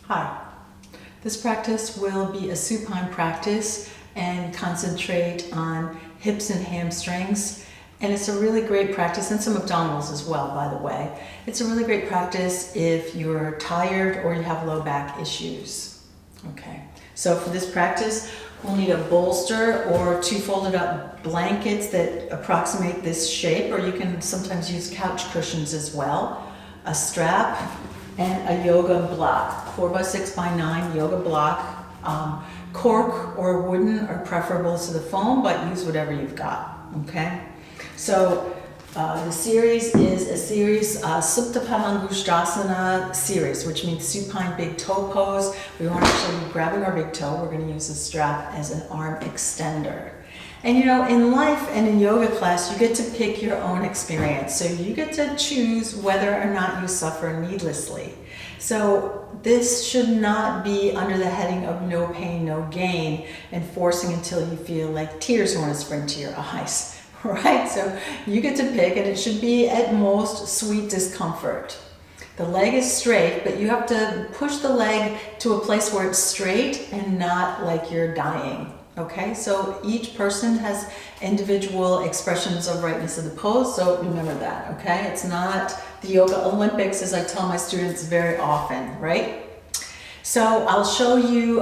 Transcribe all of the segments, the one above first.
Hi. This practice will be a supine practice and concentrate on hips and hamstrings. And it's a really great practice, and some abdominals as well, by the way. It's a really great practice if you're tired or you have low back issues. Okay, so for this practice, we'll need a bolster or two folded up blankets that approximate this shape, or you can sometimes use couch cushions as well, a strap, and a yoga block, 4x6x9 yoga block. Cork or wooden are preferable to the foam, but use whatever you've got, okay? So the series is a series, Supta series, which means supine big toe pose. We won't actually be grabbing our big toe. We're going to use the strap as an arm extender. And you know, in life and in yoga class, you get to pick your own experience. So you get to choose whether or not you suffer needlessly. So this should not be under the heading of no pain, no gain, and forcing until you feel like tears want to spring to your eyes. Right? So you get to pick, and it should be at most sweet discomfort. The leg is straight, but you have to push the leg to a place where it's straight and not like you're dying. Okay? So each person has individual expressions of rightness of the pose, so remember that. Okay? It's not the Yoga Olympics, as I tell my students very often, right? So I'll show you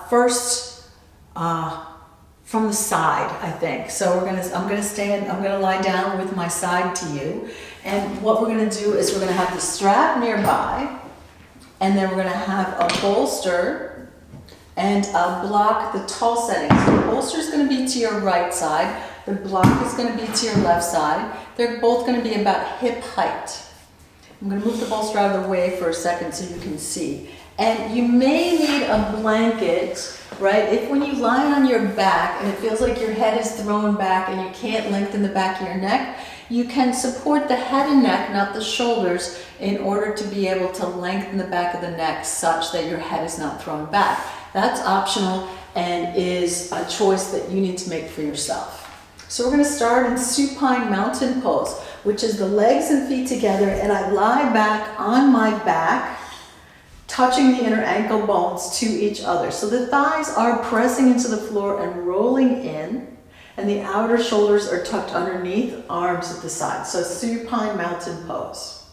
first from the side, I think. So I'm gonna lie down with my side to you. And what we're gonna do is we're gonna have the strap nearby, and then we're gonna have a bolster and a block the tall setting. So the bolster is gonna be to your right side. The block is gonna be to your left side. They're both gonna be about hip height. I'm gonna move the bolster out of the way for a second so you can see. And you may need a blanket, right? If when you lie on your back and it feels like your head is thrown back and you can't lengthen the back of your neck, you can support the head and neck, not the shoulders, in order to be able to lengthen the back of the neck such that your head is not thrown back. That's optional and is a choice that you need to make for yourself. So we're going to start in supine mountain pose, which is the legs and feet together, and I lie back on my back, touching the inner ankle bones to each other. So the thighs are pressing into the floor and rolling in, and the outer shoulders are tucked underneath, arms at the side. So supine mountain pose.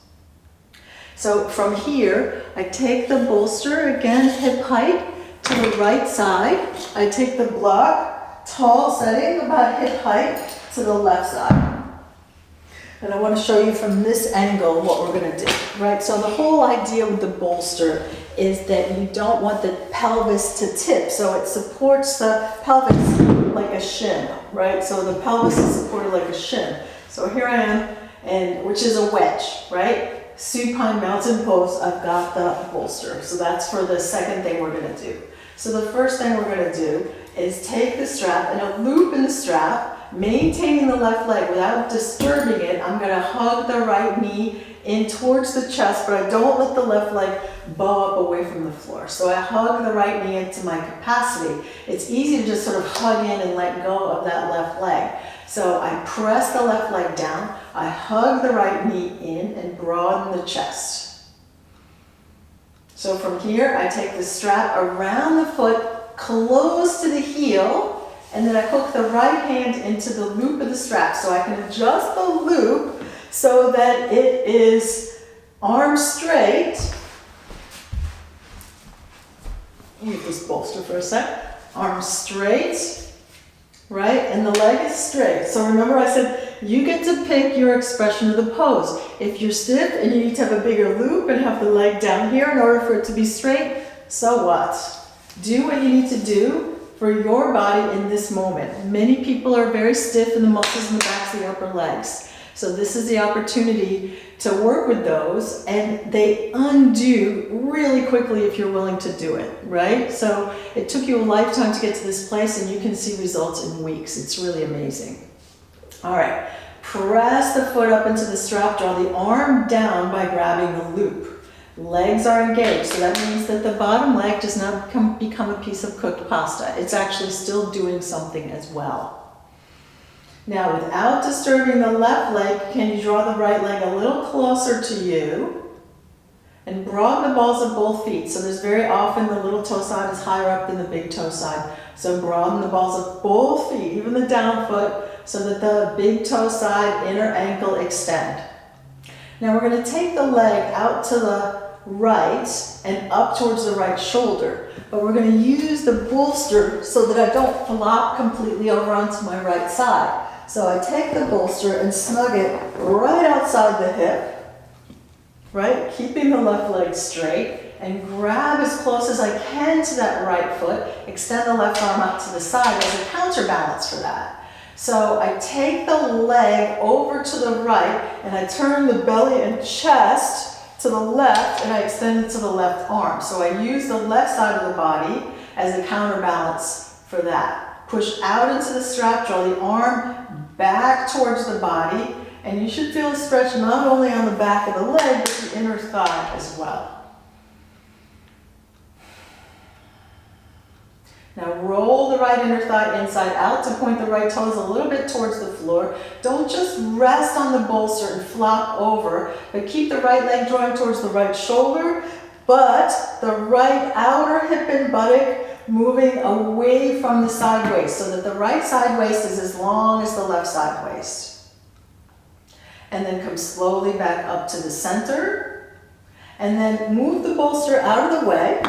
So from here, I take the bolster, again hip height, to the right side. I take the block, tall setting, about hip height, to the left side. And I want to show you from this angle what we're going to do, right? So the whole idea with the bolster is that you don't want the pelvis to tip, so it supports the pelvis like a shin, right? So the pelvis is supported like a shin. So here I am, and which is a wedge, right? Supine mountain pose, I've got the bolster. So that's for the second thing we're going to do. So the first thing we're going to do is take the strap and a loop in the strap, maintaining the left leg without disturbing it. I'm going to hug the right knee in towards the chest, but I don't let the left leg bow up away from the floor. So I hug the right knee into my capacity. It's easy to just sort of hug in and let go of that left leg. So I press the left leg down, I hug the right knee in and broaden the chest. So from here, I take the strap around the foot, close to the heel, and then I hook the right hand into the loop of the strap. So I can adjust the loop so that it is arm straight. Use this bolster for a sec. Arm straight, right? And the leg is straight. So remember I said you get to pick your expression of the pose. If you're stiff and you need to have a bigger loop and have the leg down here in order for it to be straight, so what? Do what you need to do for your body in this moment. Many people are very stiff in the muscles in the backs of the upper legs. So this is the opportunity to work with those, and they undo really quickly if you're willing to do it, right? So it took you a lifetime to get to this place, and you can see results in weeks. It's really amazing. All right, press the foot up into the strap, draw the arm down by grabbing the loop. Legs are engaged, so that means that the bottom leg does not become a piece of cooked pasta. It's actually still doing something as well. Now, without disturbing the left leg, can you draw the right leg a little closer to you? And broaden the balls of both feet. So there's very often the little toe side is higher up than the big toe side. So broaden the balls of both feet, even the down foot, so that the big toe side, inner ankle extend. Now we're going to take the leg out to the right and up towards the right shoulder. But we're going to use the bolster so that I don't flop completely over onto my right side. So I take the bolster and snug it right outside the hip, right? Keeping the left leg straight, and grab as close as I can to that right foot. Extend the left arm out to the side as a counterbalance for that. So I take the leg over to the right and I turn the belly and chest to the left and I extend it to the left arm. So I use the left side of the body as a counterbalance for that. Push out into the strap, draw the arm back towards the body, and you should feel a stretch not only on the back of the leg, but the inner thigh as well. Now roll the right inner thigh inside out to point the right toes a little bit towards the floor. Don't just rest on the bolster and flop over, but keep the right leg drawing towards the right shoulder, but the right outer hip and buttock moving away from the side waist so that the right side waist is as long as the left side waist. And then come slowly back up to the center, and then move the bolster out of the way,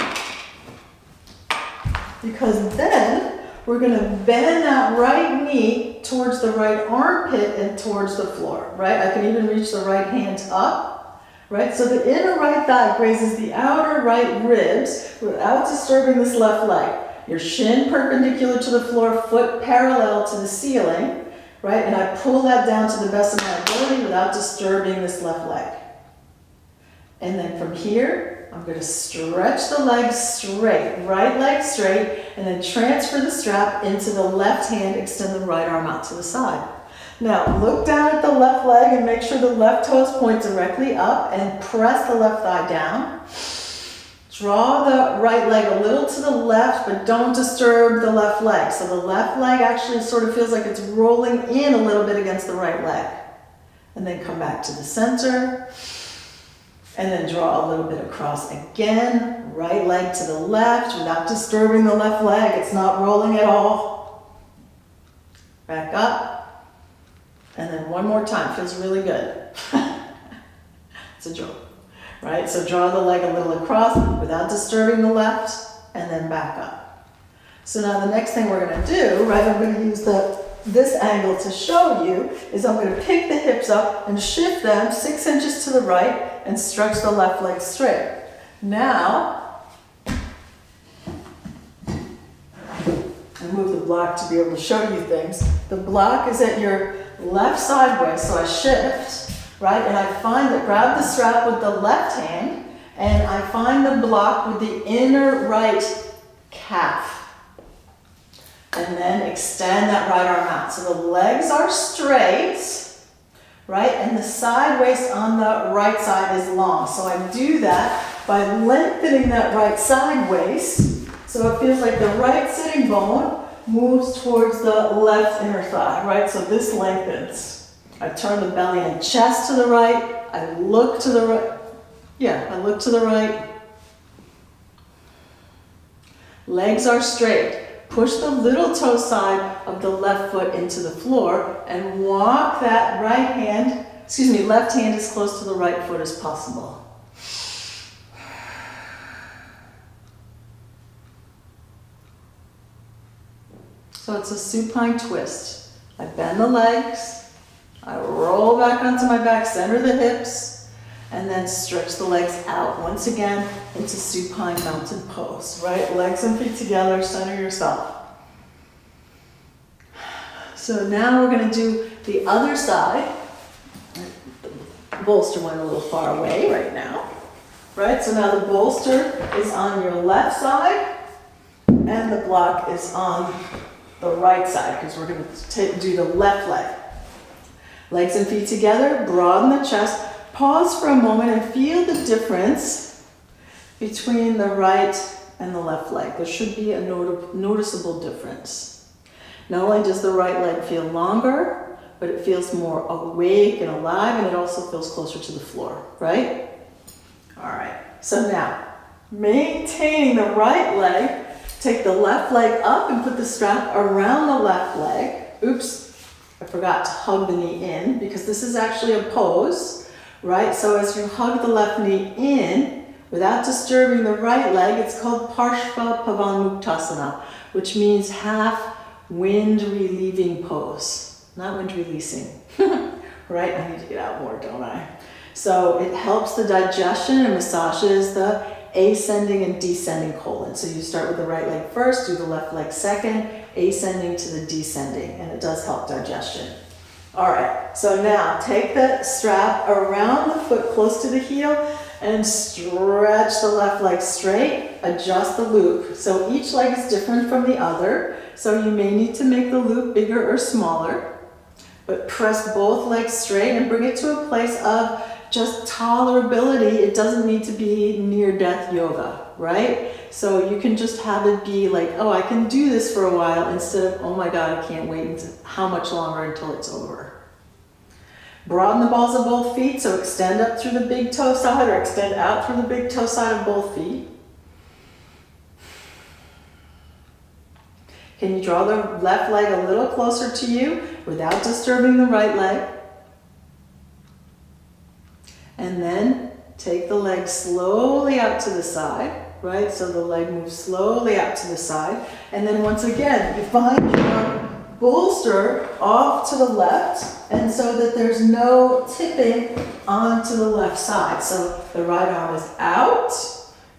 because then we're going to bend that right knee towards the right armpit and towards the floor, right? I can even reach the right hand up, right? So the inner right thigh grazes the outer right ribs without disturbing this left leg. Your shin perpendicular to the floor, foot parallel to the ceiling, right? And I pull that down to the best of my ability without disturbing this left leg. And then from here, I'm going to stretch the leg straight, right leg straight, and then transfer the strap into the left hand, extend the right arm out to the side. Now look down at the left leg and make sure the left toes point directly up and press the left thigh down. Draw the right leg a little to the left, but don't disturb the left leg. So the left leg actually sort of feels like it's rolling in a little bit against the right leg. And then come back to the center. And then draw a little bit across again, right leg to the left without disturbing the left leg. It's not rolling at all. Back up. And then one more time. Feels really good. It's a joke, right? So draw the leg a little across without disturbing the left, and then back up. So now the next thing we're going to do, right, I'm going to use this angle to show you, is I'm going to pick the hips up and shift them 6 inches to the right and stretch the left leg straight. Now, I move the block to be able to show you things. The block is at your left sideways, so I shift, right, and I grab the strap with the left hand, and I find the block with the inner right calf. And then extend that right arm out. So the legs are straight, right? And the side waist on the right side is long. So I do that by lengthening that right side waist. So it feels like the right sitting bone moves towards the left inner thigh, right? So this lengthens. I turn the belly and chest to the right. I look to the right. Yeah, I look to the right. Legs are straight. Push the little toe side of the left foot into the floor and walk that left hand as close to the right foot as possible. So it's a supine twist. I bend the legs, I roll back onto my back, center the hips, and then stretch the legs out once again into supine mounted pose, right? Legs and feet together, center yourself. So now we're going to do the other side. The bolster went a little far away right now, right? So now the bolster is on your left side and the block is on the right side because we're going to do the left leg. Legs and feet together, broaden the chest. Pause for a moment and feel the difference between the right and the left leg. There should be a noticeable difference. Not only does the right leg feel longer, but it feels more awake and alive, and it also feels closer to the floor, right? All right. So now, maintaining the right leg, take the left leg up and put the strap around the left leg. Oops, I forgot to hug the knee in because this is actually a pose, right? So as you hug the left knee in, without disturbing the right leg, it's called Parshva Pavanmuktasana, which means half wind relieving pose, not wind releasing, right? I need to get out more, don't I? So it helps the digestion and massages the ascending and descending colon. So you start with the right leg first, do the left leg second, ascending to the descending, and it does help digestion. All right, so now take the strap around the foot close to the heel and stretch the left leg straight, adjust the loop. So each leg is different from the other, so you may need to make the loop bigger or smaller, but press both legs straight and bring it to a place of just tolerability. It doesn't need to be near-death yoga, right? So you can just have it be like, oh, I can do this for a while, instead of, oh my God, I can't wait until, how much longer until it's over. Broaden the balls of both feet, so extend up through the big toe side or extend out through the big toe side of both feet. Can you draw the left leg a little closer to you without disturbing the right leg? And then take the leg slowly out to the side, right? So the leg moves slowly out to the side. And then once again, you find your bolster off to the left, and so that there's no tipping onto the left side. So the right arm is out.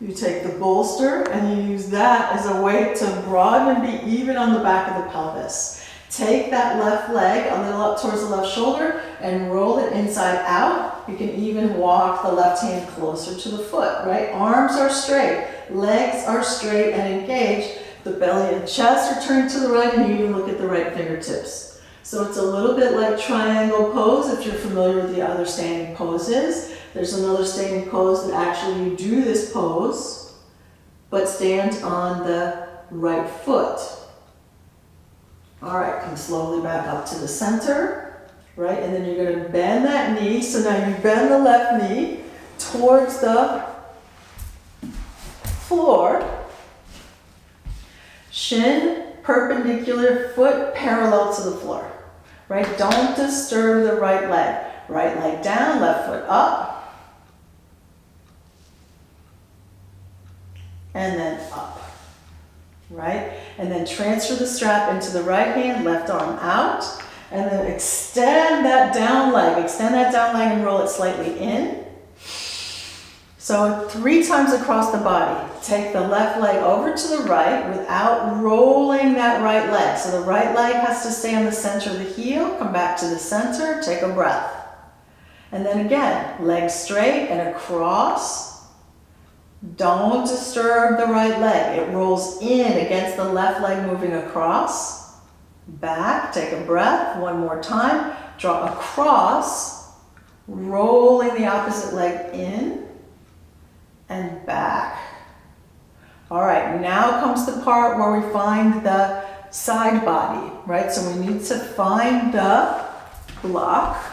You take the bolster and you use that as a way to broaden and be even on the back of the pelvis. Take that left leg a little up towards the left shoulder and roll it inside out. You can even walk the left hand closer to the foot, right? Arms are straight, legs are straight and engaged. The belly and chest are turned to the right, and you even look at the right fingertips. So it's a little bit like triangle pose if you're familiar with the other standing poses. There's another standing pose that actually you do this pose, but stand on the right foot. All right, come slowly back up to the center, right? And then you're gonna bend that knee. So now you bend the left knee towards the floor. Shin perpendicular, foot parallel to the floor, right? Don't disturb the right leg. Right leg down, left foot up, and then up, right? And then transfer the strap into the right hand, left arm out, and then extend that down leg and roll it slightly in. So 3 times across the body. Take the left leg over to the right without rolling that right leg. So the right leg has to stay on the center of the heel. Come back to the center, take a breath. And then again, legs straight and across. Don't disturb the right leg. It rolls in against the left leg moving across. Back, take a breath, one more time. Draw across, rolling the opposite leg in. And back. All right, now comes the part where we find the side body, right? So we need to find the block,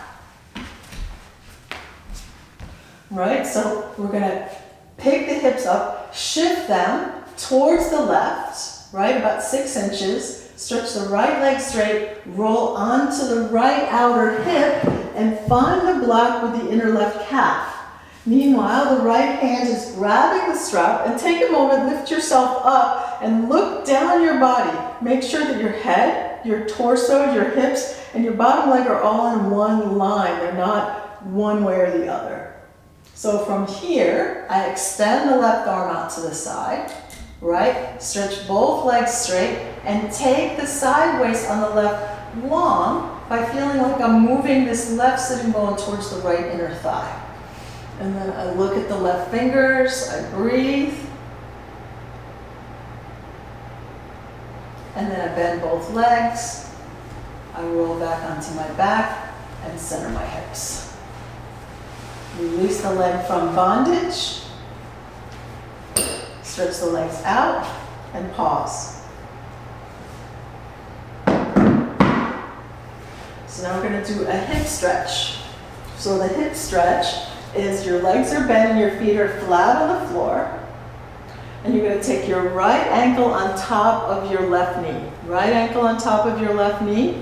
right? So we're gonna pick the hips up, shift them towards the left, right? About 6 inches. Stretch the right leg straight, roll onto the right outer hip, and find the block with the inner left calf. Meanwhile, the right hand is grabbing the strap, and take a moment, lift yourself up and look down your body. Make sure that your head, your torso, your hips, and your bottom leg are all in one line. They're not one way or the other. So from here, I extend the left arm out to the side, right? Stretch both legs straight and take the side waist on the left long by feeling like I'm moving this left sitting bone towards the right inner thigh. And then I look at the left fingers, I breathe. And then I bend both legs. I roll back onto my back and center my hips. Release the leg from bondage. Stretch the legs out and pause. So now we're going to do a hip stretch. So the hip stretch is your legs are bent and your feet are flat on the floor. And you're going to take your right ankle on top of your left knee. Right ankle on top of your left knee.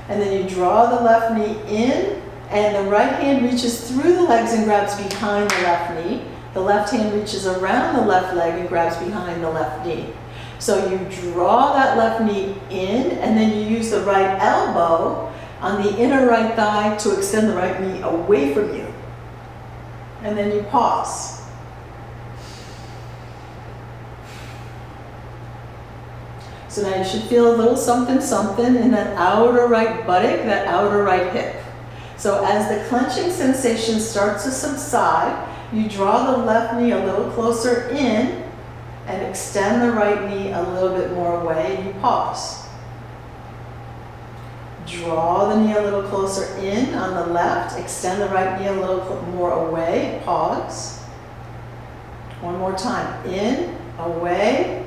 And then you draw the left knee in, and the right hand reaches through the legs and grabs behind the left knee. The left hand reaches around the left leg and grabs behind the left knee. So you draw that left knee in, and then you use the right elbow on the inner right thigh to extend the right knee away from you. And then you pause. So now you should feel a little something something in that outer right buttock, that outer right hip. So as the clenching sensation starts to subside, you draw the left knee a little closer in and extend the right knee a little bit more away, and you pause. Draw the knee a little closer in on the left, extend the right knee a little more away, pause. One more time, in, away,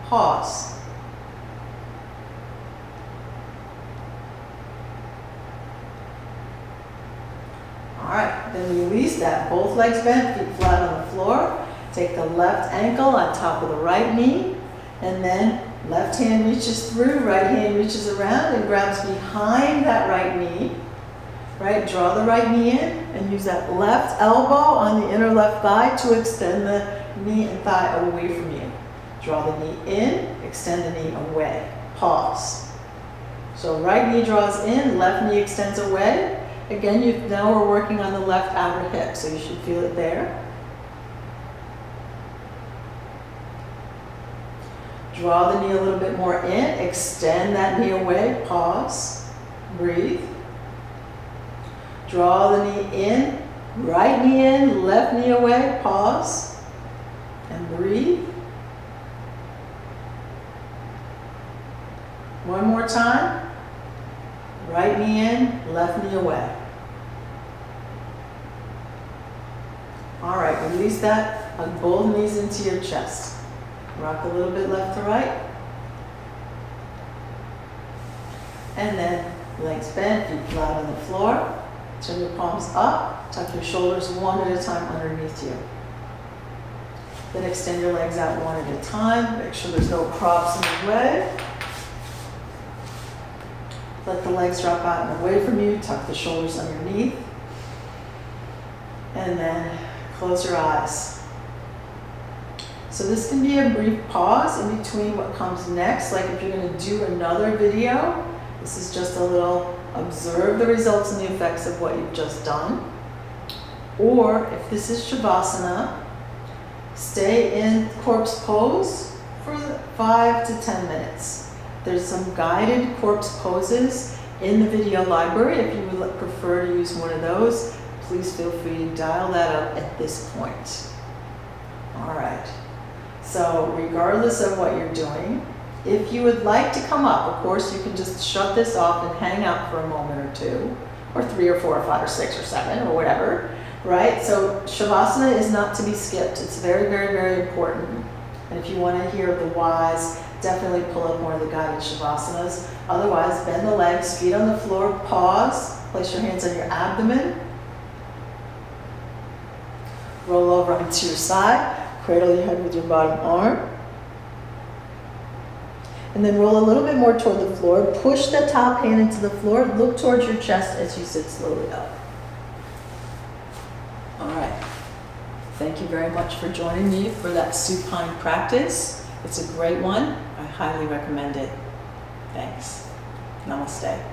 pause. All right, then release that. Both legs bent, feet flat on the floor. Take the left ankle on top of the right knee, and then left hand reaches through, right hand reaches around and grabs behind that right knee. Right, draw the right knee in and use that left elbow on the inner left thigh to extend the knee and thigh away from you. Draw the knee in, extend the knee away. Pause. So right knee draws in, left knee extends away. Again, now we're working on the left outer hip, so you should feel it there. Draw the knee a little bit more in, extend that knee away, pause, breathe. Draw the knee in, right knee in, left knee away, pause, and breathe. One more time. Right knee in, left knee away. All right, release that, hug both knees into your chest. Rock a little bit left to right. And then legs bent, feet flat on the floor. Turn your palms up, tuck your shoulders one at a time underneath you. Then extend your legs out one at a time. Make sure there's no props in the way. Let the legs drop out and away from you. Tuck the shoulders underneath. And then close your eyes. So this can be a brief pause in between what comes next. Like if you're going to do another video, this is just a little observe the results and the effects of what you've just done. Or if this is shavasana, stay in corpse pose for 5 to 10 minutes. There's some guided corpse poses in the video library. If you would prefer to use one of those, please feel free to dial that up at this point. All right. So regardless of what you're doing, if you would like to come up, of course, you can just shut this off and hang out for a moment or two, or 3 or 4 or 5 or 6 or 7 or whatever, right? So shavasana is not to be skipped. It's very, very, very important. And if you want to hear the whys, definitely pull up one of the guided shavasanas. Otherwise, bend the legs, feet on the floor, pause, place your hands on your abdomen, roll over onto your side, cradle your head with your bottom arm, and then roll a little bit more toward the floor. Push the top hand into the floor, look towards your chest as you sit slowly up. All right. Thank you very much for joining me for that supine practice. It's a great one. I highly recommend it. Thanks. Namaste.